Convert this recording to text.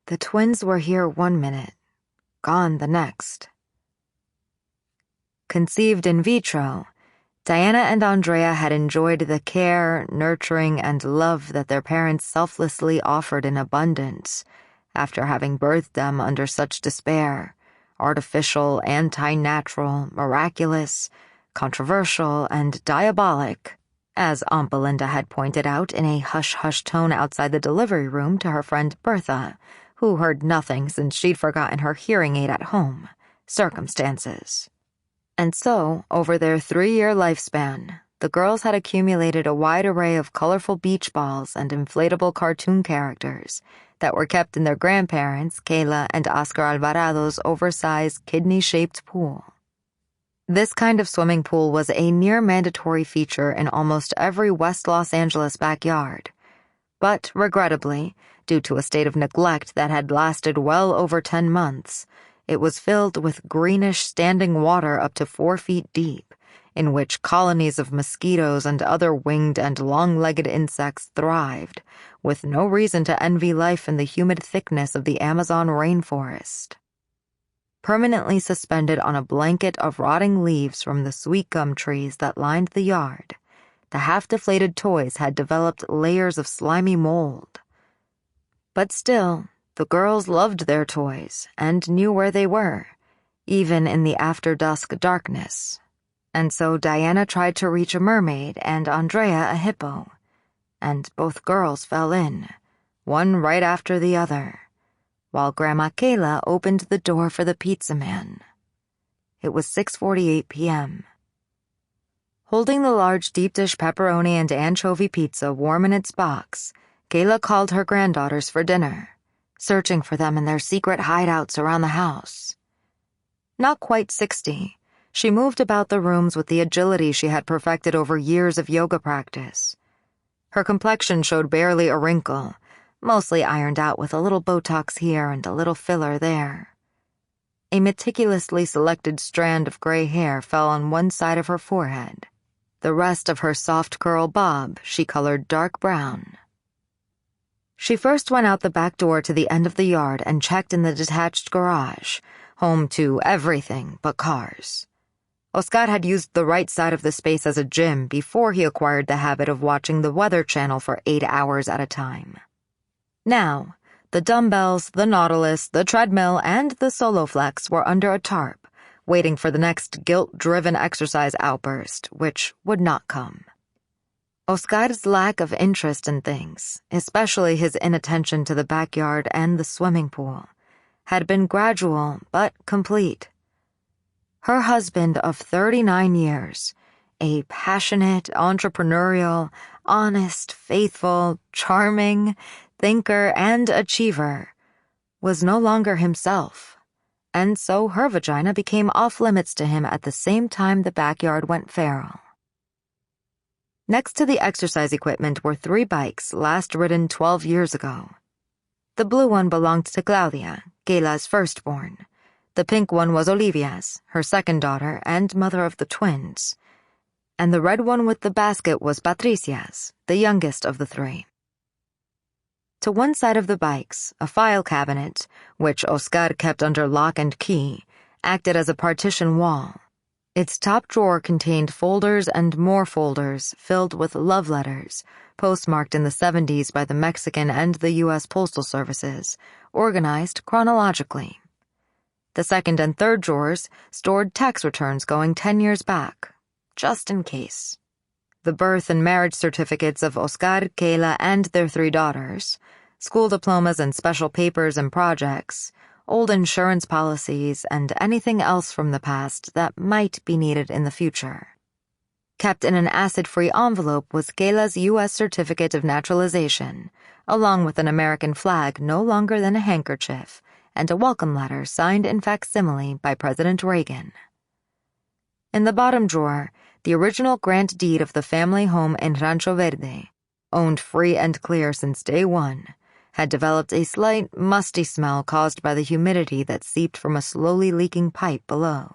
The twins were here 1 minute, gone the next. Conceived in vitro, Diana and Andrea had enjoyed the care, nurturing, and love that their parents selflessly offered in abundance after having birthed them under such despair, artificial, anti-natural, miraculous, controversial, and diabolic, as Aunt Belinda had pointed out in a hush-hush tone outside the delivery room to her friend Bertha, who heard nothing since she'd forgotten her hearing aid at home, circumstances. And so, over their 3-year lifespan, the girls had accumulated a wide array of colorful beach balls and inflatable cartoon characters that were kept in their grandparents, Kayla and Oscar Alvarado's oversized kidney-shaped pool. This kind of swimming pool was a near-mandatory feature in almost every West Los Angeles backyard. But, regrettably, due to a state of neglect that had lasted well over 10 months, it was filled with greenish standing water up to 4 feet deep, in which colonies of mosquitoes and other winged and long-legged insects thrived, with no reason to envy life in the humid thickness of the Amazon rainforest. Permanently suspended on a blanket of rotting leaves from the sweet gum trees that lined the yard, the half-deflated toys had developed layers of slimy mold. But still, the girls loved their toys and knew where they were, even in the after-dusk darkness. And so Diana tried to reach a mermaid and Andrea a hippo, and both girls fell in, one right after the other, while Grandma Kayla opened the door for the pizza man. It was 6:48 p.m. Holding the large deep-dish pepperoni and anchovy pizza warm in its box, Kayla called her granddaughters for dinner, searching for them in their secret hideouts around the house. Not quite 60, she moved about the rooms with the agility she had perfected over years of yoga practice. Her complexion showed barely a wrinkle, mostly ironed out with a little Botox here and a little filler there. A meticulously selected strand of gray hair fell on one side of her forehead. The rest of her soft curl bob she colored dark brown. She first went out the back door to the end of the yard and checked in the detached garage, home to everything but cars. Oscar had used the right side of the space as a gym before he acquired the habit of watching the Weather Channel for 8 hours at a time. Now, the dumbbells, the Nautilus, the treadmill, and the Soloflex were under a tarp, waiting for the next guilt-driven exercise outburst, which would not come. Oscar's lack of interest in things, especially his inattention to the backyard and the swimming pool, had been gradual but complete. Her husband of 39 years, a passionate, entrepreneurial, honest, faithful, charming, thinker, and achiever, was no longer himself, and so her vagina became off-limits to him at the same time the backyard went feral. Next to the exercise equipment were 3 bikes last ridden 12 years ago. The blue one belonged to Claudia, Kayla's firstborn. The pink one was Olivia's, her second daughter and mother of the twins. And the red one with the basket was Patricia's, the youngest of the 3. To one side of the bikes, a file cabinet, which Oscar kept under lock and key, acted as a partition wall. Its top drawer contained folders and more folders filled with love letters, postmarked in the 70s by the Mexican and the U.S. Postal Services, organized chronologically. The second and third drawers stored tax returns going 10 years back, just in case. The birth and marriage certificates of Oscar, Kayla, and their 3 daughters, school diplomas and special papers and projects, old insurance policies, and anything else from the past that might be needed in the future. Kept in an acid-free envelope was Kayla's U.S. Certificate of Naturalization, along with an American flag no longer than a handkerchief, and a welcome letter signed in facsimile by President Reagan. In the bottom drawer, the original grant deed of the family home in Rancho Verde, owned free and clear since day one, had developed a slight, musty smell caused by the humidity that seeped from a slowly leaking pipe below.